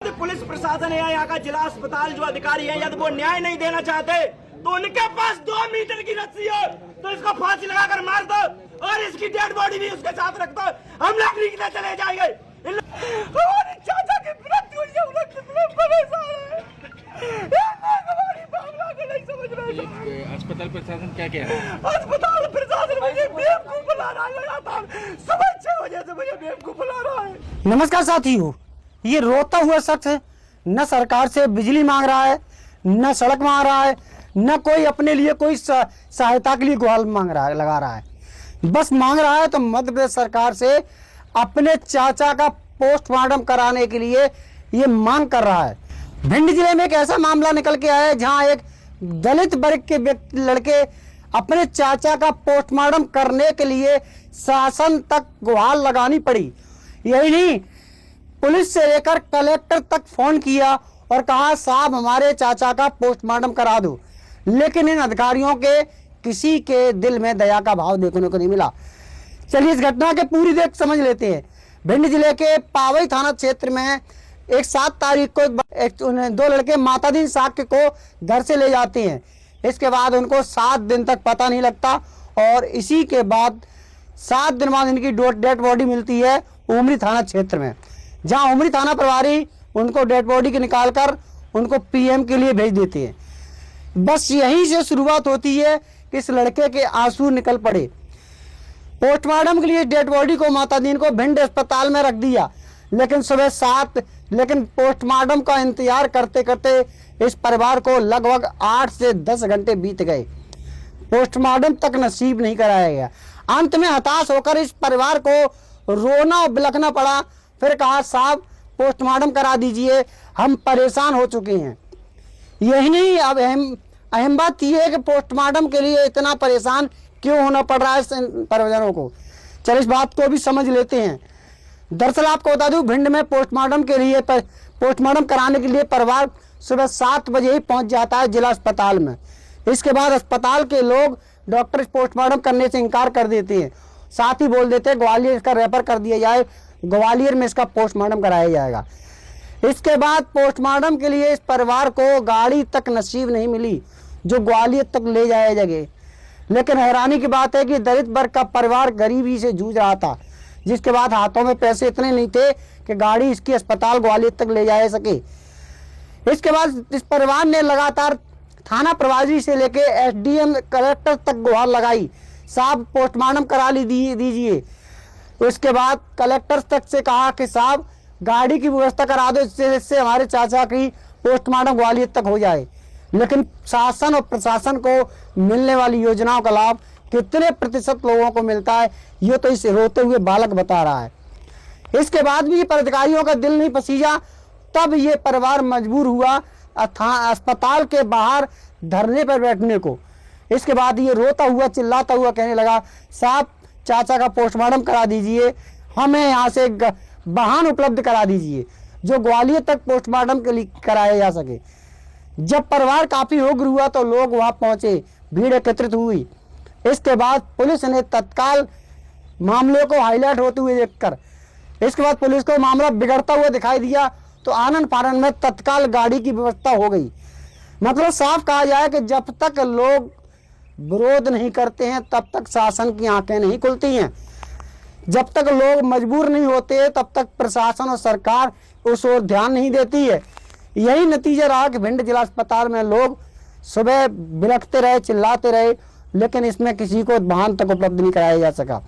Police प्रशासन है यहाँ का जिला अस्पताल जो अधिकारी है, यदि वो न्याय नहीं देना चाहते तो उनके पास 2 मीटर की रस्सी है तो इसको फांसी लगाकर मार दो और इसकी डेड बॉडी भी उसके साथ रख दो। हम लोग निकले चले जाएंगे। हमारे चाचा की मृत्यु हुई है, हम लोग कितने परेशान हैं। हमारी भावना को नहीं समझ रहे। अस्पताल प्रशासन क्या कह रहा है? अस्पताल प्रशासन मुझे बेवकूफ बुला रहा है, लगातार सुबह 6 बजे से मुझे बेवकूफ बुला रहा है। नमस्कार साथियों, ये रोता हुआ शख्स न सरकार से बिजली मांग रहा है, न सड़क मांग रहा है, न कोई अपने लिए कोई सहायता के लिए गुहार मांग रहा है, लगा रहा है। बस मांग रहा है तो मध्य प्रदेश सरकार से अपने चाचा का पोस्टमार्टम कराने के लिए ये मांग कर रहा है। भिंड जिले में एक ऐसा मामला निकल के आया है जहां एक दलित वर्ग के लड़के अपने चाचा का पोस्टमार्टम करने के लिए शासन तक गुहार लगानी पड़ी। यही नहीं, पुलिस से लेकर कलेक्टर तक फोन किया और कहा साहब हमारे चाचा का पोस्टमार्टम करा दो, लेकिन इन अधिकारियों के किसी के दिल में दया का भाव देखने को नहीं मिला। चलिए इस घटना के पूरी देख समझ लेते हैं। भिंड जिले के पावई थाना क्षेत्र में एक 7 तारीख को 2 लड़के मातादीन साक्य को घर से ले जाते हैं। इसके बाद उनको 7 दिन तक पता नहीं लगता और इसी के बाद 7 दिन बाद इनकी डेड बॉडी मिलती है उमरी थाना क्षेत्र में, जहां उमरी थाना प्रभारी उनको डेड बॉडी के निकालकर उनको पीएम के लिए भेज देते हैं। बस यहीं से शुरुआत होती है कि इस लड़के के आंसू निकल पड़े। पोस्टमार्टम के लिए डेड बॉडी को मातादीन को भिंड अस्पताल में रख दिया, लेकिन सुबह 7 लेकिन पोस्टमार्टम का इंतजार करते करते इस परिवार को लगभग 8 से 10 घंटे बीत गए। पोस्टमार्टम तक नसीब नहीं कराया गया। अंत में हताश होकर इस परिवार को रोना और बिलखना पड़ा। फिर कहा साहब पोस्टमार्टम करा दीजिए, हम परेशान हो चुके हैं। यही नहीं, अब अहम बात यह है कि पोस्टमार्टम के लिए इतना परेशान क्यों होना पड़ रहा है परिवारों को। चलिए इस बात को भी समझ लेते हैं। दरअसल आपको बता दूं, भिंड में पोस्टमार्टम कराने के लिए परिवार सुबह 7 बजे ही पहुंच जाता है जिला अस्पताल में। इसके बाद अस्पताल के लोग डॉक्टर पोस्टमार्टम करने से इनकार कर देते हैं, साथ ही बोल देते हैं ग्वालियर इसका रेफर कर दिया जाए, ग्वालियर में इसका पोस्टमार्टम कराया जाएगा। इसके बाद पोस्टमार्टम के लिए इस परिवार को गाड़ी तक नसीब नहीं मिली जो ग्वालियर तक ले जाया जाए। लेकिन हैरानी की बात है कि दलित वर्ग का परिवार गरीबी से जूझ रहा था, जिसके बाद हाथों में पैसे इतने नहीं थे कि गाड़ी इसकी अस्पताल ग्वालियर तक ले जा सके। इसके बाद इस परिवार ने लगातार थाना प्रभारी से लेके एसडीएम कलेक्टर तक गुहार लगाई, साहब पोस्टमार्टम करा दीजिए। उसके बाद कलेक्टर तक से कहा कि साहब गाड़ी की व्यवस्था करा दो, जिससे हमारे चाचा की पोस्टमार्टम ग्वालियर तक हो जाए। लेकिन शासन और प्रशासन को मिलने वाली योजनाओं का लाभ कितने प्रतिशत लोगों को मिलता है, ये तो इस रोते हुए बालक बता रहा है। इसके बाद भी अधिकारियों का दिल नहीं पसीजा, तब ये परिवार मजबूर हुआ अस्पताल के बाहर धरने पर बैठने को। इसके बाद ये रोता हुआ चिल्लाता हुआ कहने लगा साहब चाचा का पोस्टमार्टम करा दीजिए, हमें यहाँ से वाहन उपलब्ध करा दीजिए जो ग्वालियर तक पोस्टमार्टम के लिए कराया जा सके। जब परिवार काफी उग्र हुआ तो लोग वहां पहुंचे, भीड़ एकत्रित हुई। इसके बाद पुलिस ने तत्काल मामले को हाईलाइट होते हुए देखकर इसके बाद पुलिस को मामला बिगड़ता हुआ दिखाई दिया तो आनन फानन में तत्काल गाड़ी की व्यवस्था हो गई। मतलब साफ कहा जाए कि जब तक लोग विरोध नहीं करते हैं तब तक शासन की आंखें नहीं खुलती हैं। जब तक लोग मजबूर नहीं होते तब तक प्रशासन और सरकार उस ओर ध्यान नहीं देती है। यही नतीजा रहा कि भिंड जिला अस्पताल में लोग सुबह बिलखते रहे, चिल्लाते रहे, लेकिन इसमें किसी को वाहन तक उपलब्ध नहीं कराया जा सका।